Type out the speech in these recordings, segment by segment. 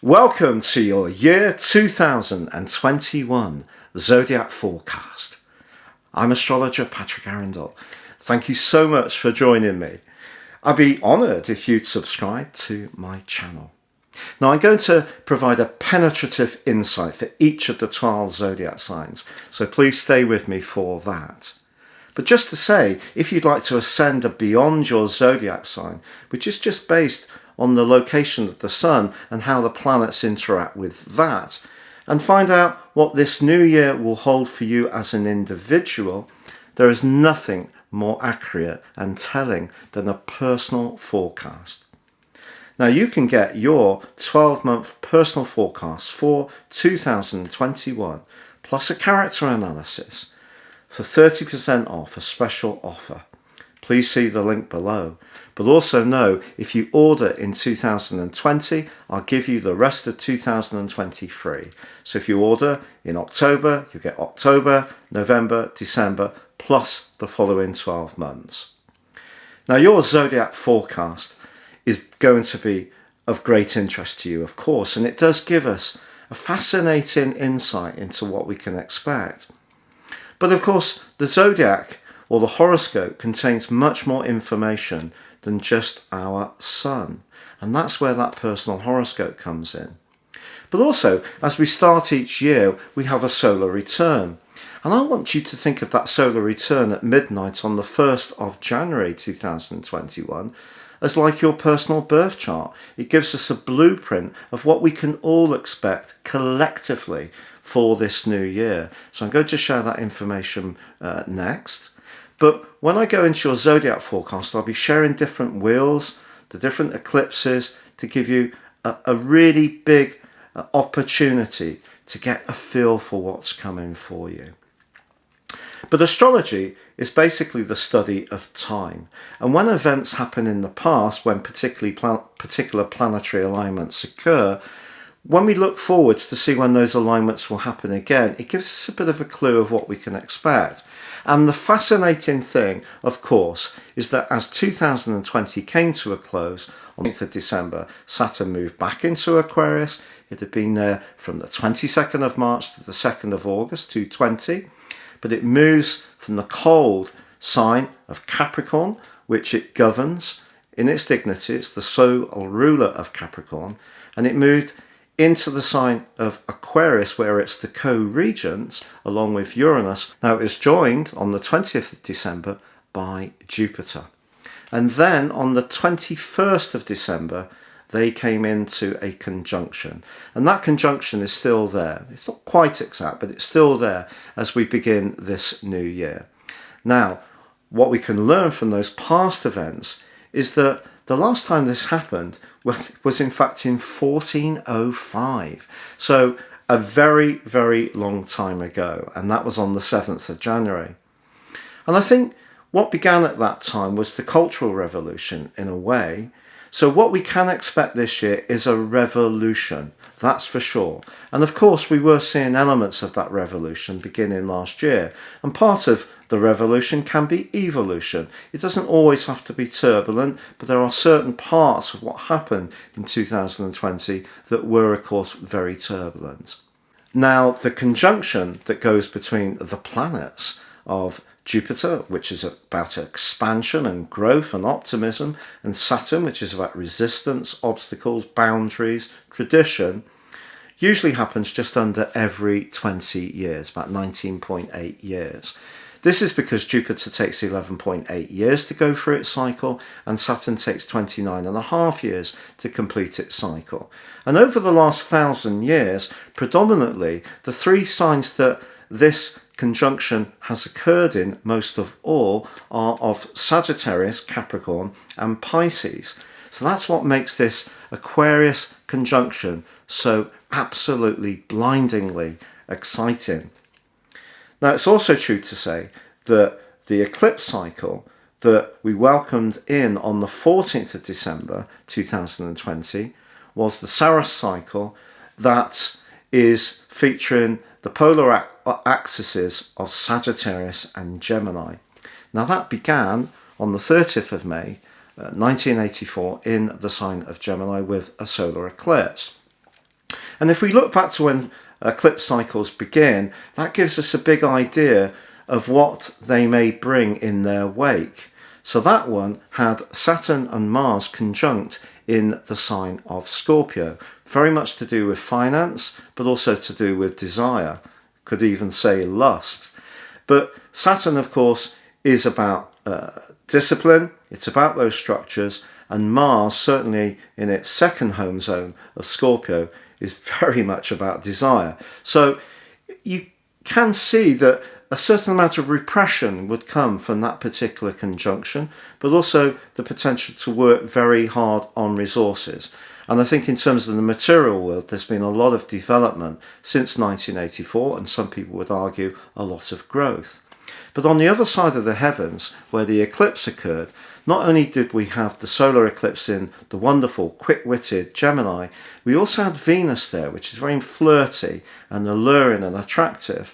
Welcome to your year 2021 Zodiac forecast. I'm astrologer Patrick Arundell. Thank you so much for joining me. I'd be honoured if you'd subscribe to my channel. Now I'm going to provide a penetrative insight for each of the 12 zodiac signs, so please stay with me for that. But just to say, if you'd like to ascend beyond your zodiac sign, which is just based on the location of the sun and how the planets interact with that, and find out what this new year will hold for you as an individual, there is nothing more accurate and telling than a personal forecast. Now you can get your 12-month personal forecast for 2021 plus a character analysis for 30% off, a special offer. Please see the link below. But also know, if you order in 2020, I'll give you the rest of 2020 free. So if you order in October, you get October, November, December, plus the following 12 months. Now your zodiac forecast is going to be of great interest to you, of course, and it does give us a fascinating insight into what we can expect. But of course, the zodiac or the horoscope contains much more information than just our sun, and that's where that personal horoscope comes in. But also, as we start each year, we have a solar return, and I want you to think of that solar return at midnight on the 1st of January 2021 as like your personal birth chart. It gives us a blueprint of what we can all expect collectively for this new year. So I'm going to share that information next. But when I go into your zodiac forecast, I'll be sharing different wheels, the different eclipses, to give you a really big opportunity to get a feel for what's coming for you. But astrology is basically the study of time. And when events happen in the past, when particular planetary alignments occur, when we look forwards to see when those alignments will happen again, it gives us a bit of a clue of what we can expect. And the fascinating thing, of course, is that as 2020 came to a close on the 8th of December, Saturn moved back into Aquarius. It had been there from the 22nd of March to the 2nd of August, 2020. But it moves from the cold sign of Capricorn, which it governs in its dignity. It's the sole ruler of Capricorn. And it moved into the sign of Aquarius, where it's the co-regent along with Uranus. Now it was joined on the 20th of December by Jupiter. And then on the 21st of December, they came into a conjunction. And that conjunction is still there. It's not quite exact, but it's still there as we begin this new year. Now, what we can learn from those past events is that the last time this happened was in fact in 1405. So a very, very long time ago. And that was on the 7th of January. And I think what began at that time was the Cultural Revolution in a way. So what we can expect this year is a revolution, that's for sure. And of course we were seeing elements of that revolution beginning last year. And part of the revolution can be evolution. It doesn't always have to be turbulent, but there are certain parts of what happened in 2020 that were of course very turbulent. Now the conjunction that goes between the planets of Jupiter, which is about expansion and growth and optimism, and Saturn, which is about resistance, obstacles, boundaries, tradition, usually happens just under every 20 years, about 19.8 years. This is because Jupiter takes 11.8 years to go through its cycle, and Saturn takes 29.5 years to complete its cycle. And over the last 1,000 years, predominantly, the three signs that this conjunction has occurred in most of all are of Sagittarius, Capricorn and Pisces. So that's what makes this Aquarius conjunction so absolutely blindingly exciting. Now it's also true to say that the eclipse cycle that we welcomed in on the 14th of December 2020 was the Saros cycle that is featuring the polar axes of Sagittarius and Gemini. Now that began on the 30th of May 1984 in the sign of Gemini with a solar eclipse. And if we look back to when eclipse cycles begin, that gives us a big idea of what they may bring in their wake. So that one had Saturn and Mars conjunct in the sign of Scorpio, very much to do with finance, but also to do with desire, could even say lust. But Saturn, of course, is about discipline, it's about those structures, and Mars, certainly in its second home zone of Scorpio, is very much about desire. So you can see that a certain amount of repression would come from that particular conjunction, but also the potential to work very hard on resources. And I think in terms of the material world, there's been a lot of development since 1984, and some people would argue a lot of growth. But on the other side of the heavens, where the eclipse occurred, not only did we have the solar eclipse in the wonderful, quick-witted Gemini, we also had Venus there, which is very flirty and alluring and attractive.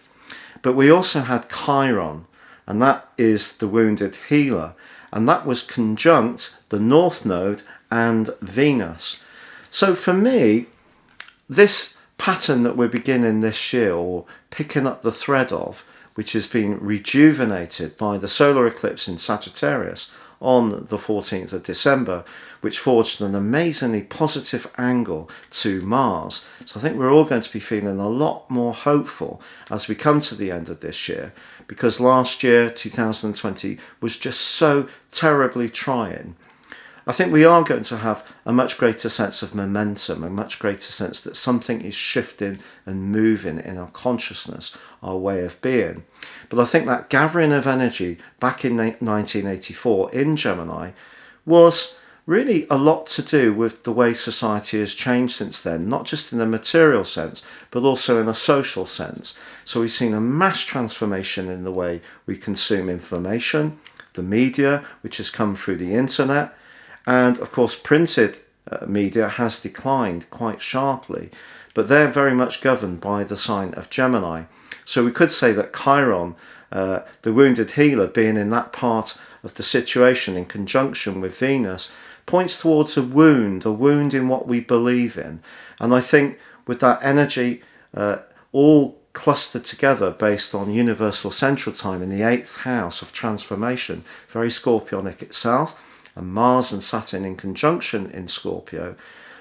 But we also had Chiron, and that is the wounded healer, and that was conjunct the North Node and Venus. So for me, this pattern that we're beginning this year, or picking up the thread of, which has been rejuvenated by the solar eclipse in Sagittarius on the 14th of December, which forged an amazingly positive angle to Mars. So I think we're all going to be feeling a lot more hopeful as we come to the end of this year, because last year, 2020, was just so terribly trying. I think we are going to have a much greater sense of momentum, a much greater sense that something is shifting and moving in our consciousness, our way of being. But I think that gathering of energy back in 1984 in Gemini was really a lot to do with the way society has changed since then, not just in a material sense, but also in a social sense. So we've seen a mass transformation in the way we consume information, the media, which has come through the internet, and of course printed media has declined quite sharply, but they're very much governed by the sign of Gemini. So we could say that Chiron, the wounded healer, being in that part of the situation in conjunction with Venus, points towards a wound in what we believe in. And I think with that energy all clustered together based on universal central time in the 8th house of transformation, very Scorpionic itself, and Mars and Saturn in conjunction in Scorpio,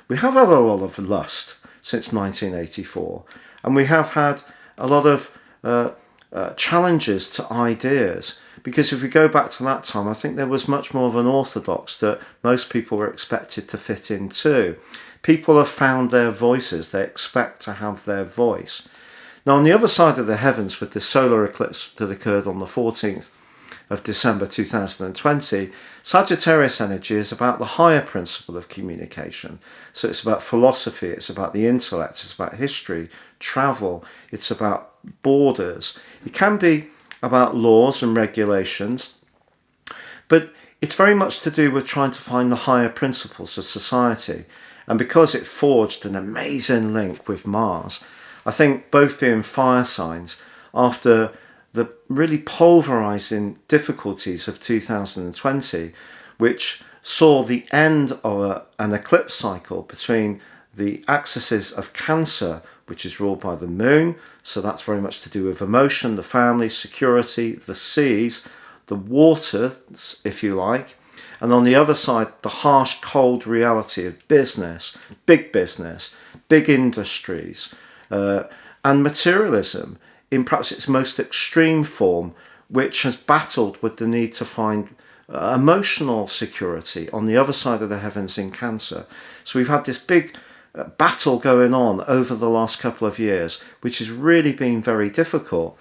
we have had a lot of lust since 1984, and we have had a lot of challenges to ideas, because if we go back to that time, I think there was much more of an orthodox that most people were expected to fit into. People have found their voices, they expect to have their voice. Now on the other side of the heavens, with the solar eclipse that occurred on the 14th of December 2020, Sagittarius energy is about the higher principle of communication. So it's about philosophy, it's about the intellect, it's about history, travel, it's about borders. It can be about laws and regulations, but it's very much to do with trying to find the higher principles of society. And because it forged an amazing link with Mars, I think both being fire signs, after the really pulverizing difficulties of 2020, which saw the end of an eclipse cycle between the axes of Cancer, which is ruled by the moon, so that's very much to do with emotion, the family, security, the seas, the waters, if you like, and on the other side, the harsh, cold reality of business, big industries, and materialism in perhaps its most extreme form, which has battled with the need to find emotional security on the other side of the heavens in Cancer. So we've had this big battle going on over the last couple of years, which has really been very difficult.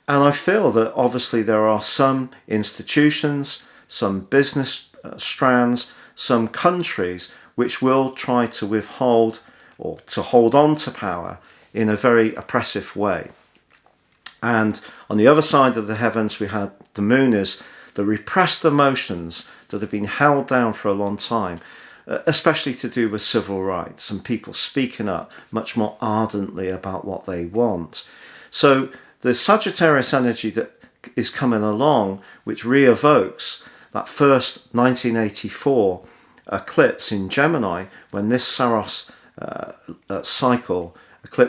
And I feel that obviously there are some institutions, some business strands, some countries which will try to withhold or to hold on to power in a very oppressive way. And on the other side of the heavens, we had the moon is the repressed emotions that have been held down for a long time, especially to do with civil rights and people speaking up much more ardently about what they want. So the Sagittarius energy that is coming along, which re-evokes that first 1984 eclipse in Gemini, when this Saros eclipse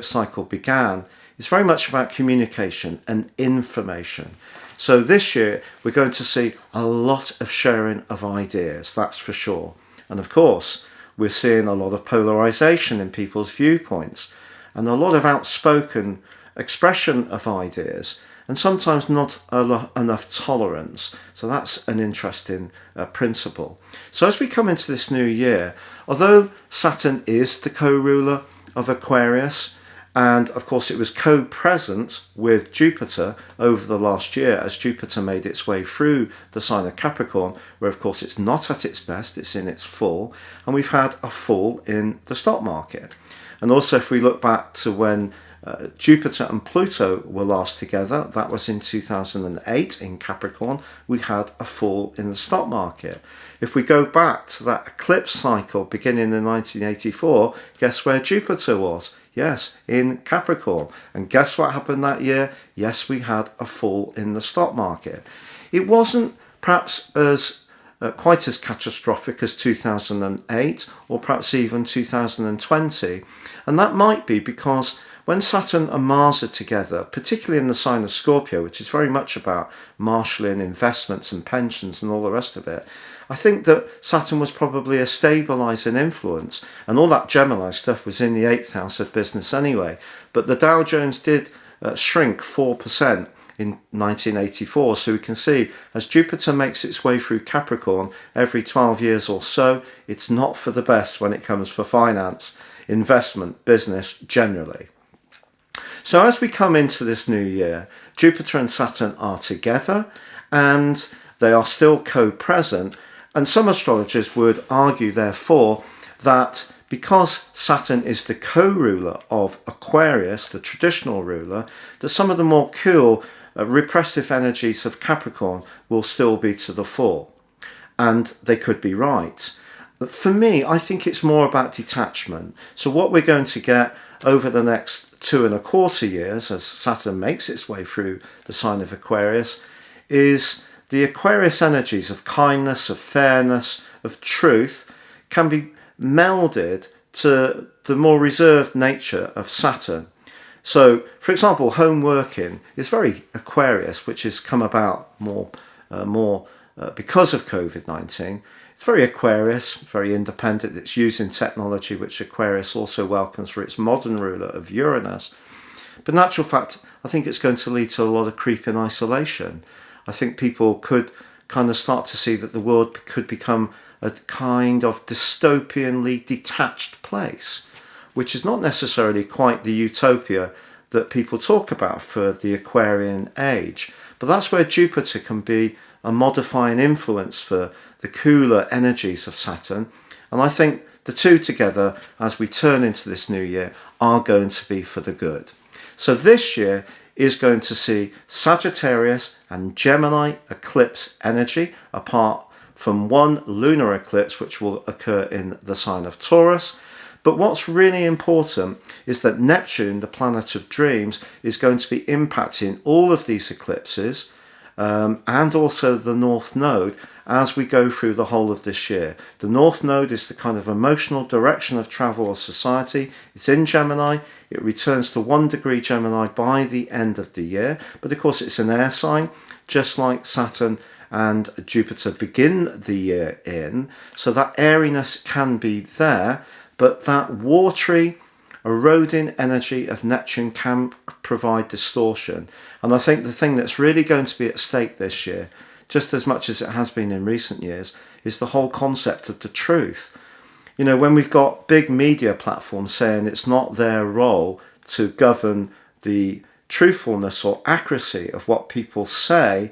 cycle began, is very much about communication and information. So this year we're going to see a lot of sharing of ideas, that's for sure. And of course, we're seeing a lot of polarization in people's viewpoints and a lot of outspoken expression of ideas, and sometimes not enough tolerance. So that's an interesting principle. So as we come into this new year, although Saturn is the co-ruler of Aquarius, and of course it was co-present with Jupiter over the last year as Jupiter made its way through the sign of Capricorn, where of course it's not at its best, it's in its fall, and we've had a fall in the stock market. And also if we look back to when Jupiter and Pluto were last together, that was in 2008 in Capricorn, we had a fall in the stock market. If we go back to that eclipse cycle beginning in 1984, guess where Jupiter was? Yes, in Capricorn. And guess what happened that year? Yes, we had a fall in the stock market. It wasn't perhaps as quite as catastrophic as 2008 or perhaps even 2020. And that might be because when Saturn and Mars are together, particularly in the sign of Scorpio, which is very much about marshalling investments and pensions and all the rest of it, I think that Saturn was probably a stabilising influence, and all that Gemini stuff was in the 8th house of business anyway. But the Dow Jones did shrink 4% in 1984, so we can see as Jupiter makes its way through Capricorn every 12 years or so, it's not for the best when it comes for finance, investment, business generally. So as we come into this new year, Jupiter and Saturn are together and they are still co-present, and some astrologers would argue therefore that because Saturn is the co-ruler of Aquarius, the traditional ruler, that some of the more cool repressive energies of Capricorn will still be to the fore. And they could be right. But for me, I think it's more about detachment. So what we're going to get over the next 2.25 years as Saturn makes its way through the sign of Aquarius is the Aquarius energies of kindness, of fairness, of truth can be melded to the more reserved nature of Saturn. So, for example, home working is very Aquarius, which has come about more because of COVID-19. It's very Aquarius, very independent. It's using technology, which Aquarius also welcomes for its modern ruler of Uranus. But in actual fact, I think it's going to lead to a lot of creeping isolation. I think people could kind of start to see that the world could become a kind of dystopianly detached place, which is not necessarily quite the utopia that people talk about for the Aquarian age. But that's where Jupiter can be a modifying influence for the cooler energies of Saturn. And I think the two together, as we turn into this new year, are going to be for the good. So this year is going to see Sagittarius and Gemini eclipse energy, apart from one lunar eclipse which will occur in the sign of Taurus. But what's really important is that Neptune, the planet of dreams, is going to be impacting all of these eclipses and also the North Node as we go through the whole of this year. The North Node is the kind of emotional direction of travel or society. It's in Gemini. It returns to 1 degree Gemini by the end of the year. But of course it's an air sign, just like Saturn and Jupiter begin the year in. So that airiness can be there, but that watery, eroding energy of Neptune can provide distortion. And I think the thing that's really going to be at stake this year, just as much as it has been in recent years, is the whole concept of the truth. You know, when we've got big media platforms saying it's not their role to govern the truthfulness or accuracy of what people say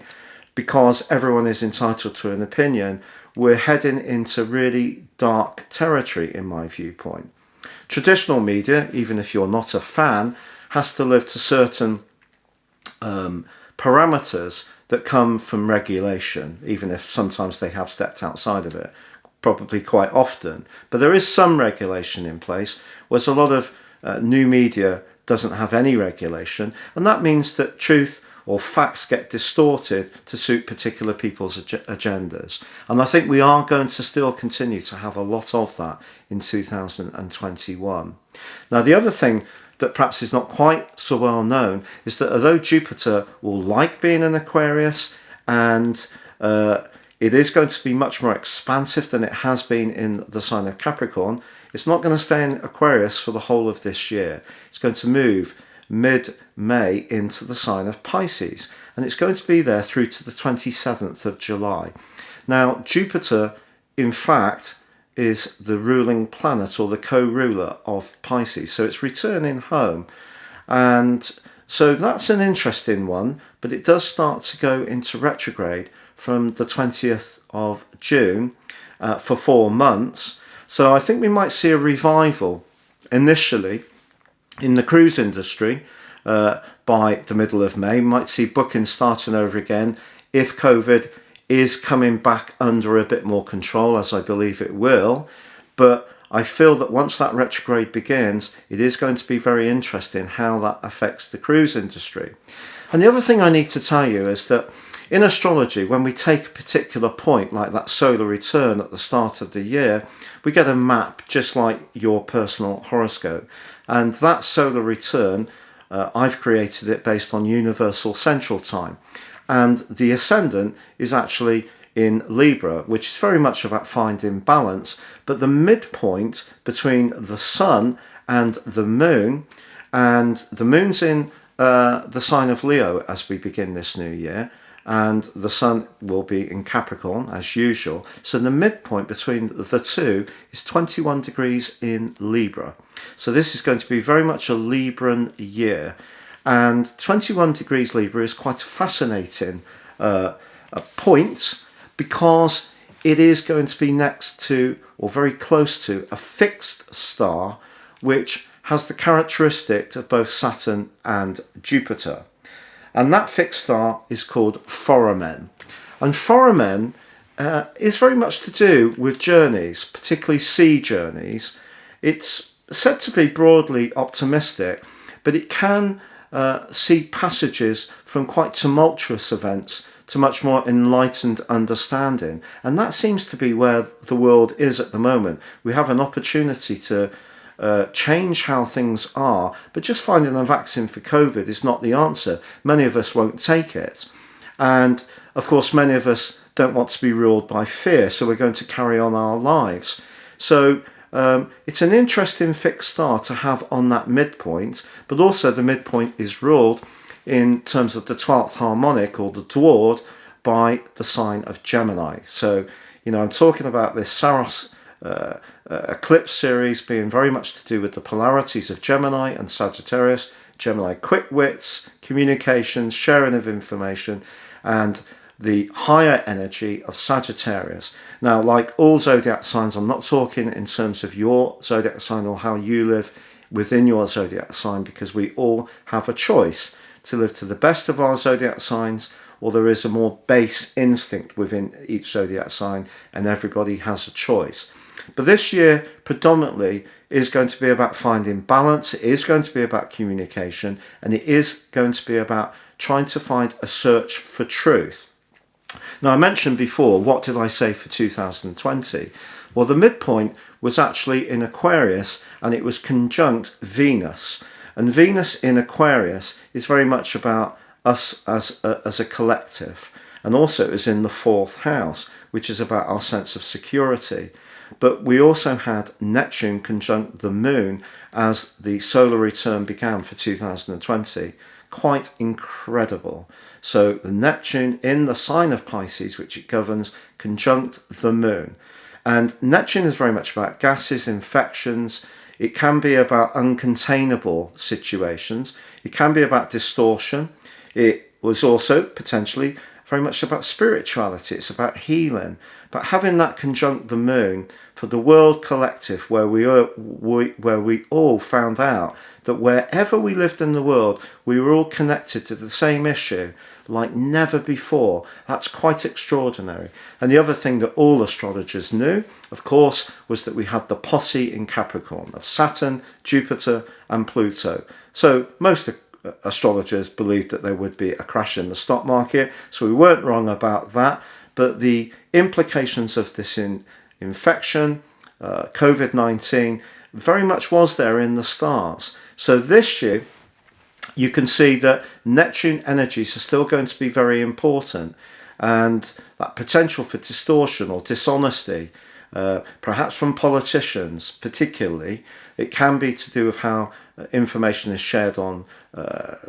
because everyone is entitled to an opinion, we're heading into really dark territory in my viewpoint. Traditional media, even if you're not a fan, has to live to certain parameters that come from regulation, even if sometimes they have stepped outside of it, probably quite often. But there is some regulation in place, whereas a lot of new media doesn't have any regulation, and that means that truth or facts get distorted to suit particular people's agendas. And I think we are going to still continue to have a lot of that in 2021. Now, the other thing that perhaps is not quite so well known is that although Jupiter will like being in Aquarius, and it is going to be much more expansive than it has been in the sign of Capricorn, it's not going to stay in Aquarius for the whole of this year. It's going to move mid-May into the sign of Pisces, and it's going to be there through to the 27th of July. Now, Jupiter, in fact, is the ruling planet or the co-ruler of Pisces, so it's returning home. And so that's an interesting one, but it does start to go into retrograde from the 20th of June for 4 months. So I think we might see a revival initially in the cruise industry by the middle of May. We might see bookings starting over again if COVID is coming back under a bit more control, as I believe it will. But I feel that once that retrograde begins, it is going to be very interesting how that affects the cruise industry. And the other thing I need to tell you is that in astrology, when we take a particular point, like that solar return at the start of the year, we get a map just like your personal horoscope. And that solar return, I've created it based on universal central time. And the ascendant is actually in Libra, which is very much about finding balance. But the midpoint between the sun and the moon's in the sign of Leo as we begin this new year, and the sun will be in Capricorn as usual. So the midpoint between the two is 21 degrees in Libra. So this is going to be very much a Libran year. And 21 degrees Libra is quite a fascinating point, because it is going to be next to, or very close to, a fixed star which has the characteristic of both Saturn and Jupiter. And that fixed star is called Foramen. And Foramen is very much to do with journeys, particularly sea journeys. It's said to be broadly optimistic, but it can see passages from quite tumultuous events to much more enlightened understanding. And that seems to be where the world is at the moment. We have an opportunity to change how things are, but just finding a vaccine for COVID is not the answer. Many of us won't take it. And of course, many of us don't want to be ruled by fear, so we're going to carry on our lives. So it's an interesting fixed star to have on that midpoint, but also the midpoint is ruled in terms of the 12th harmonic, or the Dward, by the sign of Gemini. So, I'm talking about this Saros Eclipse series being very much to do with the polarities of Gemini and Sagittarius. Gemini, quick wits, communications, sharing of information, and the higher energy of Sagittarius. Now, like all zodiac signs, I'm not talking in terms of your zodiac sign or how you live within your zodiac sign, because we all have a choice to live to the best of our zodiac signs, or there is a more base instinct within each zodiac sign, and everybody has a choice. But this year predominantly is going to be about finding balance. It is going to be about communication, and it is going to be about trying to find a search for truth. Now, I mentioned before, what did I say for 2020? Well, the midpoint was actually in Aquarius, and it was conjunct Venus. And Venus in Aquarius is very much about us as a collective, and also is in the 4th house, which is about our sense of security. But we also had Neptune conjunct the moon as the solar return began for 2020. Quite incredible. So the Neptune in the sign of Pisces, which it governs, conjunct the moon. And Neptune is very much about gases, infections. It can be about uncontainable situations. It can be about distortion. It was also potentially very much about spirituality. It's about healing. But having that conjunct the moon for the world collective, where we all found out that wherever we lived in the world, we were all connected to the same issue like never before. That's quite extraordinary. And the other thing that all astrologers knew, of course, was that we had the posse in Capricorn of Saturn, Jupiter and Pluto. So most astrologers believed that there would be a crash in the stock market, so we weren't wrong about that. But the implications of this infection, COVID-19, very much was there in the stars. So this year, you can see that Neptune energies are still going to be very important, and that potential for distortion or dishonesty, perhaps from politicians particularly. It can be to do with how information is shared on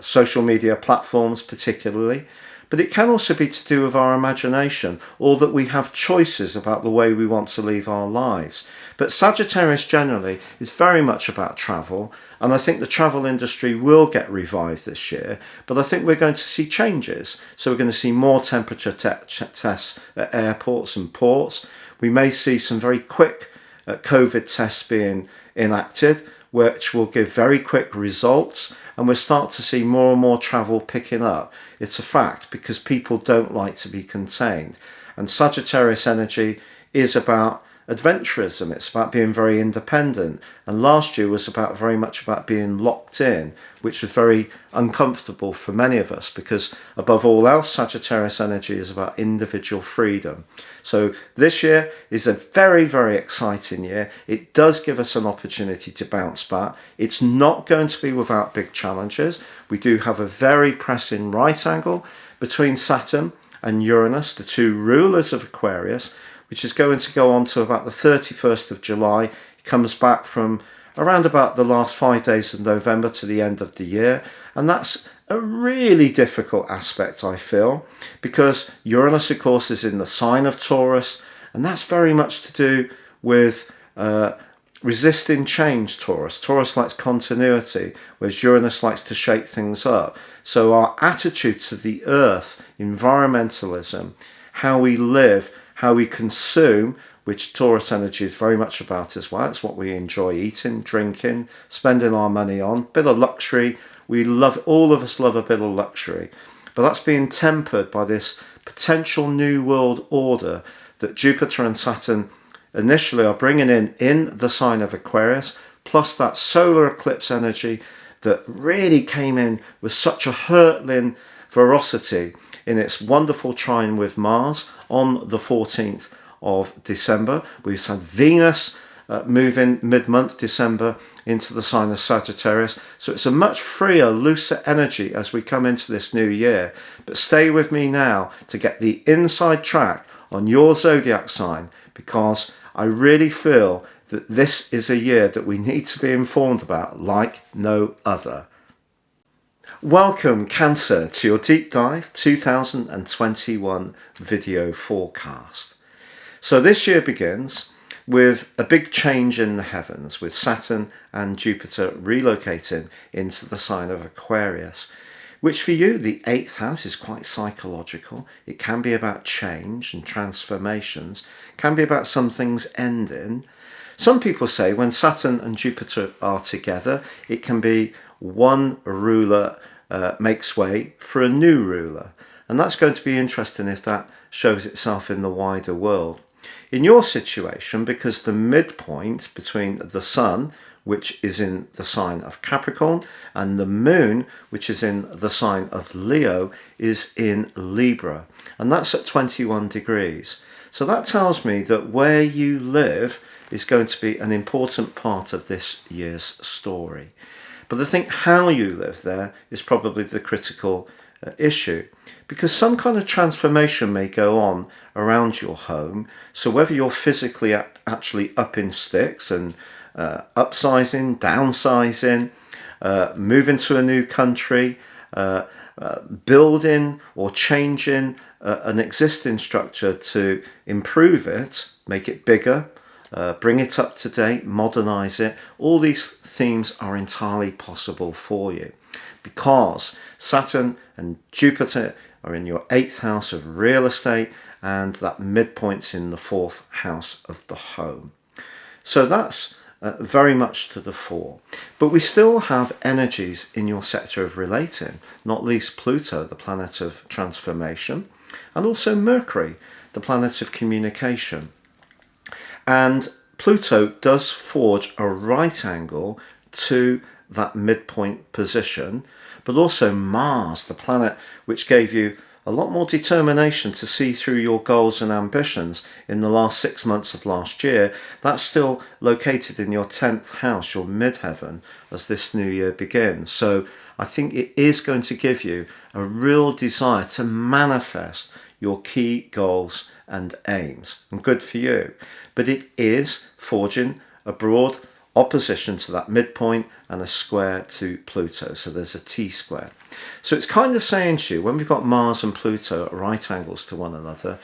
social media platforms particularly, but it can also be to do with our imagination, or that we have choices about the way we want to live our lives. But Sagittarius generally is very much about travel, and I think the travel industry will get revived this year, but I think we're going to see changes. So we're going to see more temperature tests at airports and ports. We may see some very quick COVID tests being enacted, which will give very quick results, and we'll start to see more and more travel picking up. It's a fact, because people don't like to be contained. And Sagittarius energy is about adventurism. It's about being very independent. And last year was very much about being locked in, which was very uncomfortable for many of us, because above all else, Sagittarius energy is about individual freedom. So this year is a very, very exciting year. It does give us an opportunity to bounce back. It's not going to be without big challenges. We do have a very pressing right angle between Saturn and Uranus, the two rulers of Aquarius, which is going to go on to about the 31st of July. It comes back from around about the last 5 days of November to the end of the year. And that's a really difficult aspect, I feel, because Uranus, of course, is in the sign of Taurus, and that's very much to do with resisting change. Taurus likes continuity, whereas Uranus likes to shake things up. So our attitude to the earth, environmentalism, how we live, how we consume, which Taurus energy is very much about as well. It's what we enjoy eating, drinking, spending our money on. Bit of luxury. All of us love a bit of luxury. But that's being tempered by this potential new world order that Jupiter and Saturn initially are bringing in the sign of Aquarius, plus that solar eclipse energy that really came in with such a hurtling ferocity in its wonderful trine with Mars on the 14th of December. We've had Venus move in mid-month December into the sign of Sagittarius. So it's a much freer, looser energy as we come into this new year. But stay with me now to get the inside track on your zodiac sign, because I really feel that this is a year that we need to be informed about like no other. Welcome, Cancer, to your Deep Dive 2021 video forecast. So this year begins with a big change in the heavens, with Saturn and Jupiter relocating into the sign of Aquarius, which for you, the 8th house, is quite psychological. It can be about change and transformations, can be about some things ending. Some people say when Saturn and Jupiter are together, it can be one ruler makes way for a new ruler. And that's going to be interesting if that shows itself in the wider world. In your situation, because the midpoint between the Sun, which is in the sign of Capricorn, and the Moon, which is in the sign of Leo, is in Libra. And that's at 21 degrees. So that tells me that where you live is going to be an important part of this year's story. But I think how you live there is probably the critical issue, because some kind of transformation may go on around your home. So whether you're physically actually up in sticks and upsizing, downsizing, moving to a new country, building or changing an existing structure to improve it, make it bigger, bring it up to date, modernize it. All these themes are entirely possible for you, because Saturn and Jupiter are in your 8th house of real estate, and that midpoint's in the 4th house of the home. So that's very much to the fore. But we still have energies in your sector of relating, not least Pluto, the planet of transformation, and also Mercury, the planet of communication. And Pluto does forge a right angle to that midpoint position, but also Mars, the planet which gave you a lot more determination to see through your goals and ambitions in the last 6 months of last year. That's still located in your 10th house, your midheaven, as this new year begins. So I think it is going to give you a real desire to manifest your key goals and aims, and good for you. But it is forging a broad opposition to that midpoint and a square to Pluto, so there's a T-square. So it's kind of saying to you, when we've got Mars and Pluto at right angles to one another,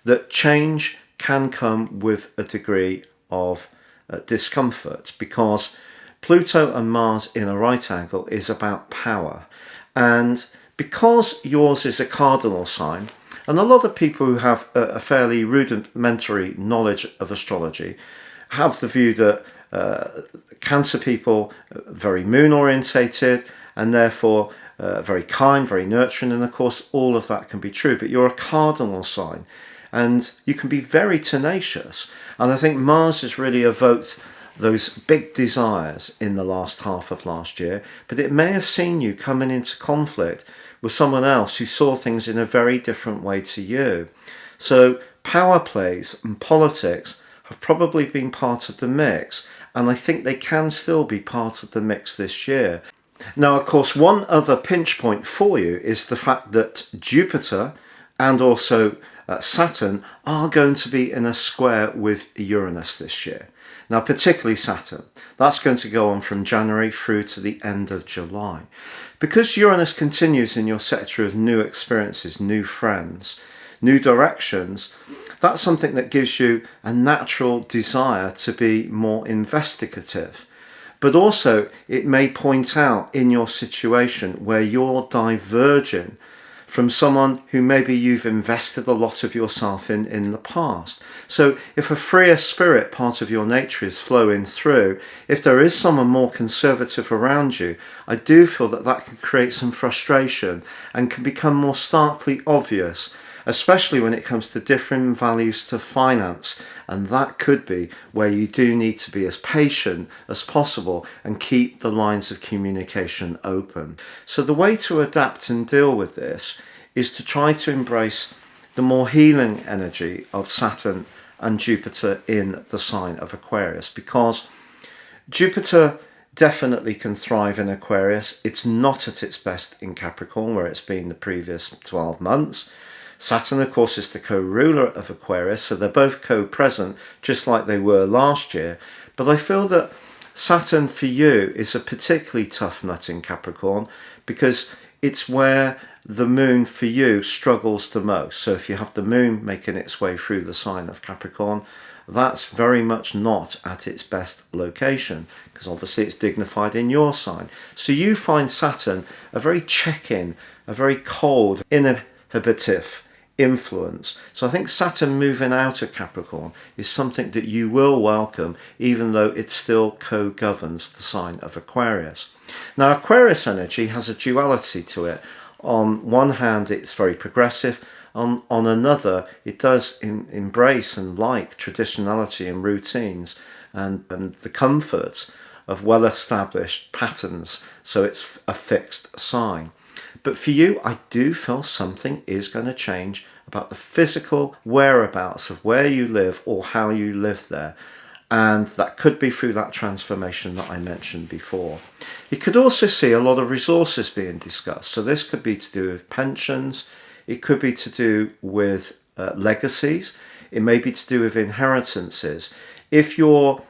that change can come with a degree of discomfort, because Pluto and Mars in a right angle is about power. And because yours is a cardinal sign, and a lot of people who have a fairly rudimentary knowledge of astrology have the view that Cancer people are very moon orientated and therefore very kind, very nurturing, and of course all of that can be true, but you're a cardinal sign and you can be very tenacious, and I think Mars has really evoked those big desires in the last half of last year, but it may have seen you coming into conflict with someone else who saw things in a very different way to you. So power plays and politics have probably been part of the mix, and I think they can still be part of the mix this year. Now, of course, one other pinch point for you is the fact that Jupiter and also Saturn are going to be in a square with Uranus this year. Now, particularly Saturn. That's going to go on from January through to the end of July. Because Uranus continues in your sector of new experiences, new friends, new directions, that's something that gives you a natural desire to be more investigative. But also it may point out in your situation where you're diverging from someone who maybe you've invested a lot of yourself in the past. So if a freer spirit part of your nature is flowing through, if there is someone more conservative around you, I do feel that that can create some frustration and can become more starkly obvious, especially when it comes to differing values to finance, and that could be where you do need to be as patient as possible and keep the lines of communication open. So the way to adapt and deal with this is to try to embrace the more healing energy of Saturn and Jupiter in the sign of Aquarius, because Jupiter definitely can thrive in Aquarius. It's not at its best in Capricorn, where it's been the previous 12 months. Saturn, of course, is the co-ruler of Aquarius, so they're both co-present, just like they were last year. But I feel that Saturn for you is a particularly tough nut in Capricorn, because it's where the moon for you struggles the most. So if you have the moon making its way through the sign of Capricorn, that's very much not at its best location, because obviously it's dignified in your sign. So you find Saturn a very check-in, a very cold, inhibitive influence. So I think Saturn moving out of Capricorn is something that you will welcome, even though it still co-governs the sign of Aquarius. Now, Aquarius energy has a duality to it. On one hand, it's very progressive. On another, it does embrace and like traditionality and routines and the comforts of well-established patterns. So it's a fixed sign. But for you, I do feel something is going to change about the physical whereabouts of where you live or how you live there. And that could be through that transformation that I mentioned before. You could also see a lot of resources being discussed. So this could be to do with pensions. It could be to do with legacies. It may be to do with inheritances. If you're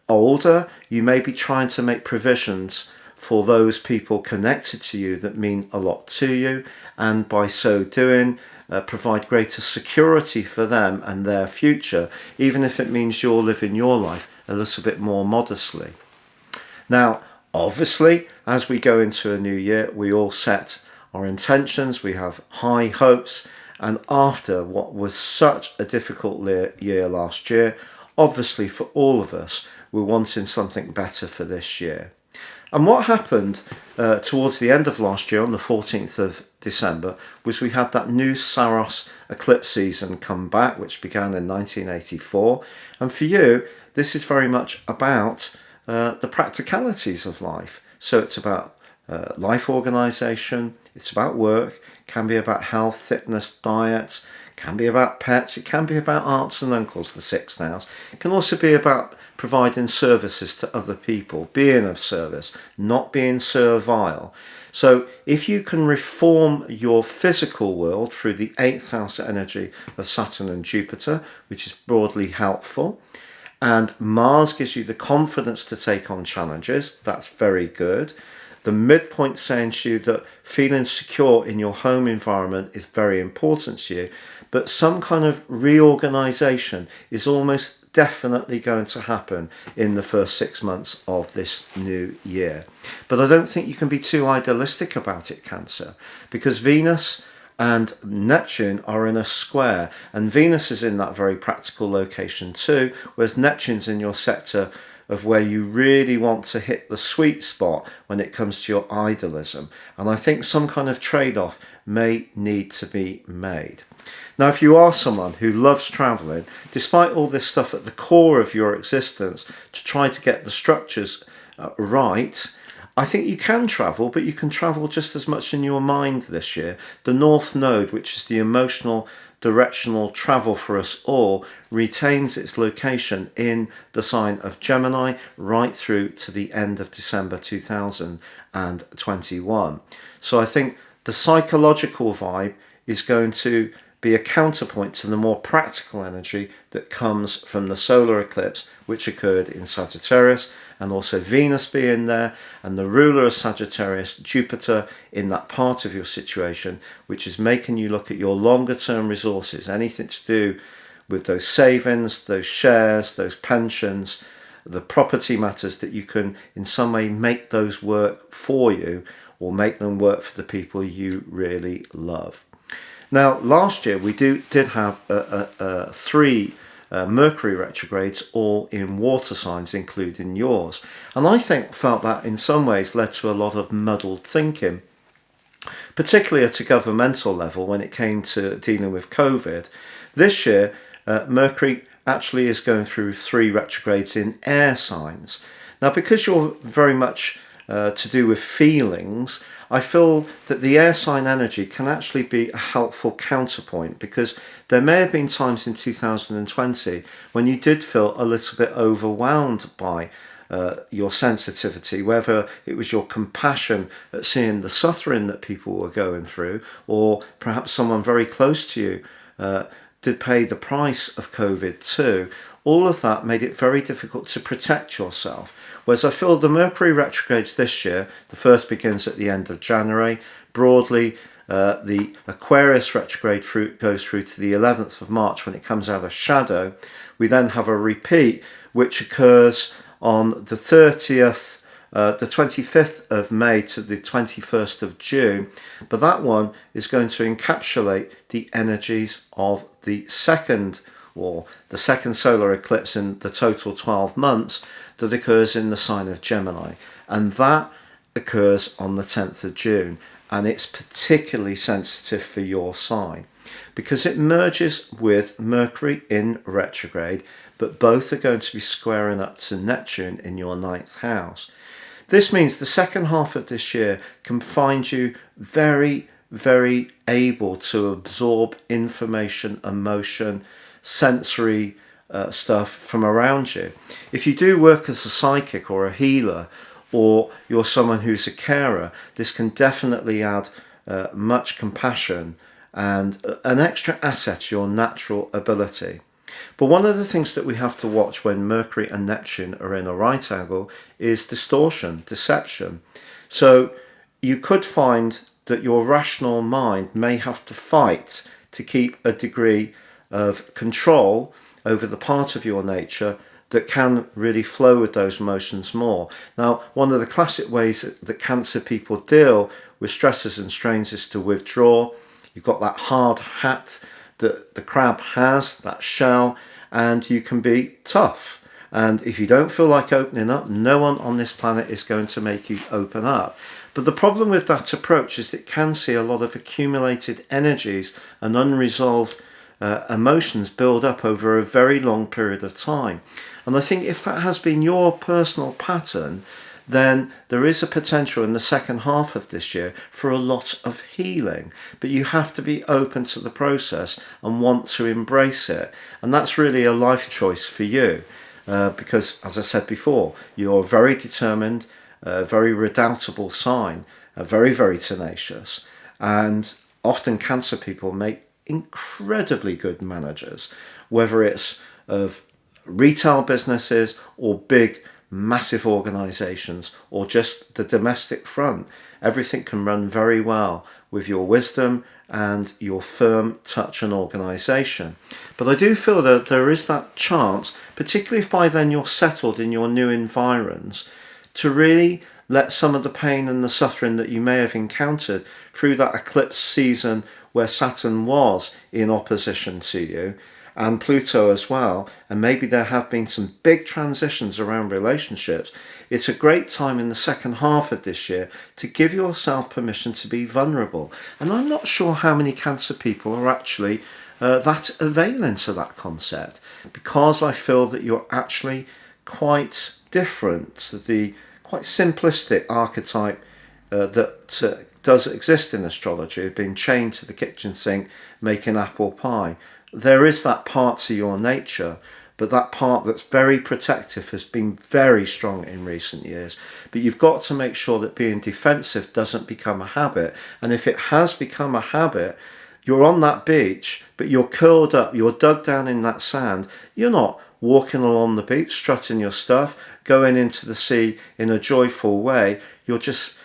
older, you may be trying to make provisions for those people connected to you that mean a lot to you, and by so doing provide greater security for them and their future, even if it means you're living your life a little bit more modestly. Now, obviously, as we go into a new year, we all set our intentions, we have high hopes, and after what was such a difficult year last year, obviously for all of us, we're wanting something better for this year. And what happened towards the end of last year, on the 14th of December, was we had that new Saros Eclipse season come back, which began in 1984. And for you, this is very much about the practicalities of life. So it's about life organization, it's about work, can be about health, fitness, diet, can be about pets, it can be about aunts and uncles, the sixth house. It can also be about providing services to other people, being of service, not being servile. So if you can reform your physical world through the 8th house energy of Saturn and Jupiter, which is broadly helpful, and Mars gives you the confidence to take on challenges, that's very good. The midpoint saying to you that feeling secure in your home environment is very important to you, but some kind of reorganization is almost definitely going to happen in the first 6 months of this new year. But I don't think you can be too idealistic about it, Cancer, because Venus and Neptune are in a square, and Venus is in that very practical location too, whereas Neptune's in your sector of where you really want to hit the sweet spot when it comes to your idealism. And I think some kind of trade-off may need to be made. Now, if you are someone who loves travelling, despite all this stuff at the core of your existence, to try to get the structures right, I think you can travel, but you can travel just as much in your mind this year. The North Node, which is the emotional directional travel for us all, retains its location in the sign of Gemini right through to the end of December 2021. So I think the psychological vibe is going to be a counterpoint to the more practical energy that comes from the solar eclipse, which occurred in Sagittarius, and also Venus being there, and the ruler of Sagittarius, Jupiter, in that part of your situation, which is making you look at your longer term resources, anything to do with those savings, those shares, those pensions, the property matters, that you can in some way make those work for you or make them work for the people you really love. Now, last year we did have three Mercury retrogrades, all in water signs, including yours. And I felt that in some ways led to a lot of muddled thinking, particularly at a governmental level when it came to dealing with COVID. This year, Mercury actually is going through three retrogrades in air signs. Now, because you're very much to do with feelings, I feel that the air sign energy can actually be a helpful counterpoint, because there may have been times in 2020 when you did feel a little bit overwhelmed by your sensitivity, whether it was your compassion at seeing the suffering that people were going through, or perhaps someone very close to you did pay the price of COVID too. All of that made it very difficult to protect yourself. Whereas I feel the Mercury retrogrades this year, the first begins at the end of January. Broadly, the Aquarius retrograde goes through to the 11th of March when it comes out of shadow. We then have a repeat, which occurs on the 30th, the 25th of May to the 21st of June. But that one is going to encapsulate the energies of the second solar eclipse in the total 12 months that occurs in the sign of Gemini, and that occurs on the 10th of June, and it's particularly sensitive for your sign because it merges with Mercury in retrograde, but both are going to be squaring up to Neptune in your 9th house. This means the second half of this year can find you very, very able to absorb information, emotion, sensory stuff from around you. If you do work as a psychic or a healer, or you're someone who's a carer, this can definitely add much compassion and an extra asset to your natural ability. But one of the things that we have to watch when Mercury and Neptune are in a right angle is distortion, deception. So you could find that your rational mind may have to fight to keep a degree of control over the part of your nature that can really flow with those emotions more. Now, one of the classic ways that Cancer people deal with stresses and strains is to withdraw. You've got that hard hat that the crab has, that shell, and you can be tough. And if you don't feel like opening up, no one on this planet is going to make you open up. But the problem with that approach is that it can see a lot of accumulated energies and unresolved emotions build up over a very long period of time. And I think if that has been your personal pattern, then there is a potential in the second half of this year for a lot of healing. But you have to be open to the process and want to embrace it. And that's really a life choice for you. Because, as I said before, you're very determined, a very redoubtable sign, very, very tenacious. And often Cancer people make incredibly good managers, whether it's of retail businesses or big, massive organisations or just the domestic front. Everything can run very well with your wisdom and your firm touch and organisation. But I do feel that there is that chance, particularly if by then you're settled in your new environs, to really let some of the pain and the suffering that you may have encountered through that eclipse season where Saturn was in opposition to you, and Pluto as well, and maybe there have been some big transitions around relationships. It's a great time in the second half of this year to give yourself permission to be vulnerable. And I'm not sure how many Cancer people are actually that availing to that concept, because I feel that you're actually quite different to the quite simplistic archetype that does exist in astrology, of being chained to the kitchen sink making apple pie. There is that part to your nature, but that part that's very protective has been very strong in recent years. But you've got to make sure that being defensive doesn't become a habit. And if it has become a habit, you're on that beach, but you're curled up, you're dug down in that sand. You're not walking along the beach, strutting your stuff, going into the sea in a joyful way. You're just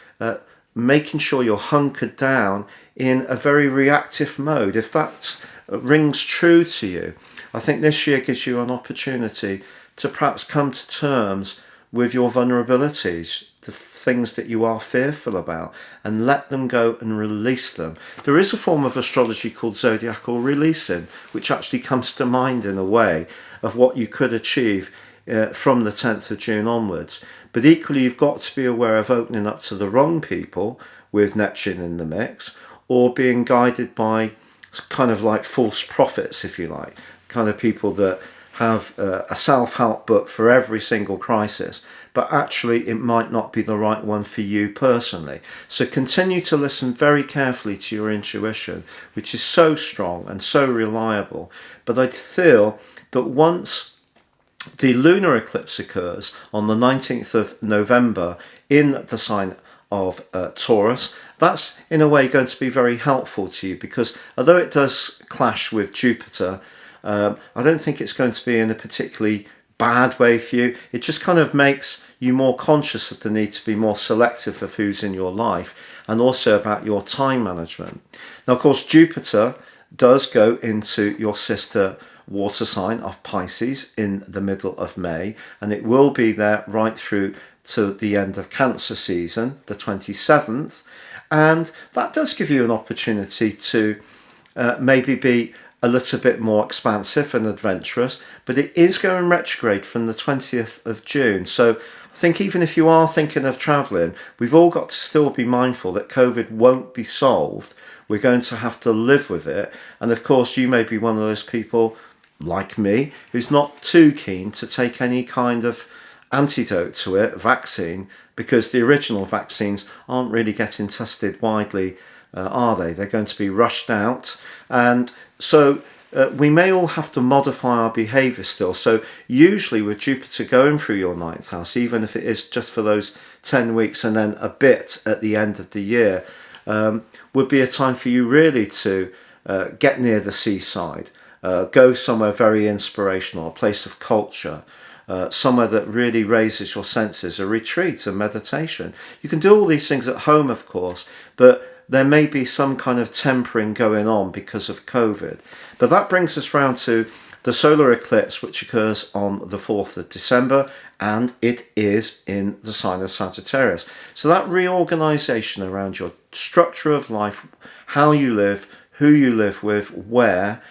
making sure you're hunkered down in a very reactive mode. If that rings true to you, I think this year gives you an opportunity to perhaps come to terms with your vulnerabilities, the things that you are fearful about, and let them go and release them. There is a form of astrology called Zodiac or releasing, which actually comes to mind in a way of what you could achieve from the 10th of June onwards. But equally, you've got to be aware of opening up to the wrong people with Neptune in the mix, or being guided by kind of like false prophets, if you like, kind of people that have a self-help book for every single crisis, but actually it might not be the right one for you personally. So continue to listen very carefully to your intuition, which is so strong and so reliable. But I feel that once the lunar eclipse occurs on the 19th of November in the sign of Taurus, that's in a way going to be very helpful to you, because although it does clash with Jupiter, I don't think it's going to be in a particularly bad way for you. It just kind of makes you more conscious of the need to be more selective of who's in your life, and also about your time management. Now, of course, Jupiter does go into your sister water sign of Pisces in the middle of May, and it will be there right through to the end of Cancer season, the 27th. And that does give you an opportunity to maybe be a little bit more expansive and adventurous, but it is going retrograde from the 20th of June. So I think even if you are thinking of travelling, we've all got to still be mindful that COVID won't be solved. We're going to have to live with it. And of course, you may be one of those people like me who's not too keen to take any kind of antidote to it, vaccine, because the original vaccines aren't really getting tested widely, are they? They're going to be rushed out. And so we may all have to modify our behaviour still. So usually with Jupiter going through your ninth house, even if it is just for those 10 weeks and then a bit at the end of the year, would be a time for you really to get near the seaside, go somewhere very inspirational, a place of culture, somewhere that really raises your senses, a retreat, a meditation. You can do all these things at home, of course, but there may be some kind of tempering going on because of COVID. But that brings us round to the solar eclipse, which occurs on the 4th of December, and it is in the sign of Sagittarius. So that reorganisation around your structure of life, how you live, who you live with, where,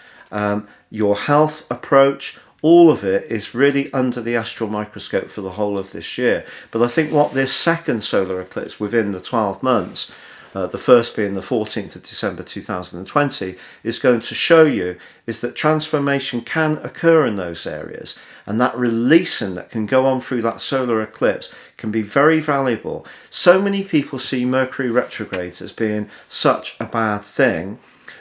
your health approach, all of it is really under the astral microscope for the whole of this year. But I think what this second solar eclipse within the 12 months the first being the 14th of December 2020, is going to show you is that transformation can occur in those areas, and that releasing that can go on through that solar eclipse can be very valuable. So many people see Mercury retrogrades as being such a bad thing,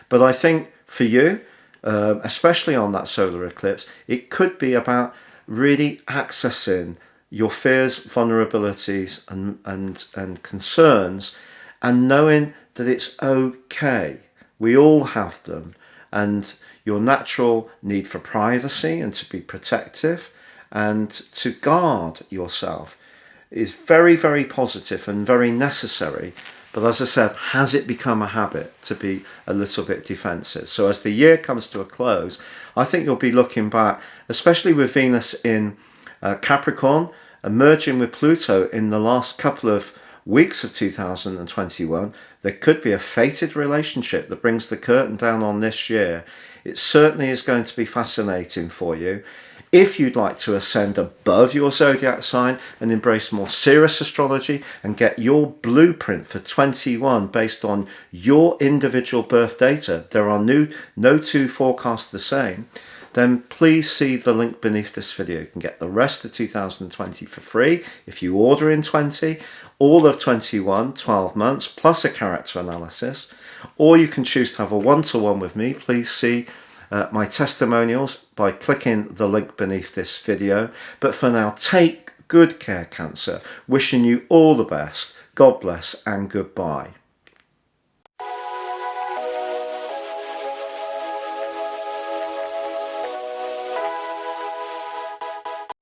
but I think for you, especially on that solar eclipse, it could be about really accessing your fears, vulnerabilities and concerns, and knowing that it's okay. We all have them, and your natural need for privacy and to be protective and to guard yourself is very, very positive and very necessary. But as I said, has it become a habit to be a little bit defensive? So as the year comes to a close, I think you'll be looking back, especially with Venus in Capricorn, merging with Pluto in the last couple of weeks of 2021, there could be a fated relationship that brings the curtain down on this year. It certainly is going to be fascinating for you. If you'd like to ascend above your zodiac sign and embrace more serious astrology and get your blueprint for 21 based on your individual birth data, there are no two forecasts the same, then please see the link beneath this video. You can get the rest of 2020 for free if you order in 20, all of 21, 12 months, plus a character analysis, or you can choose to have a one-to-one with me. Please see my testimonials by clicking the link beneath this video. But for now, take good care, Cancer. Wishing you all the best. God bless and goodbye.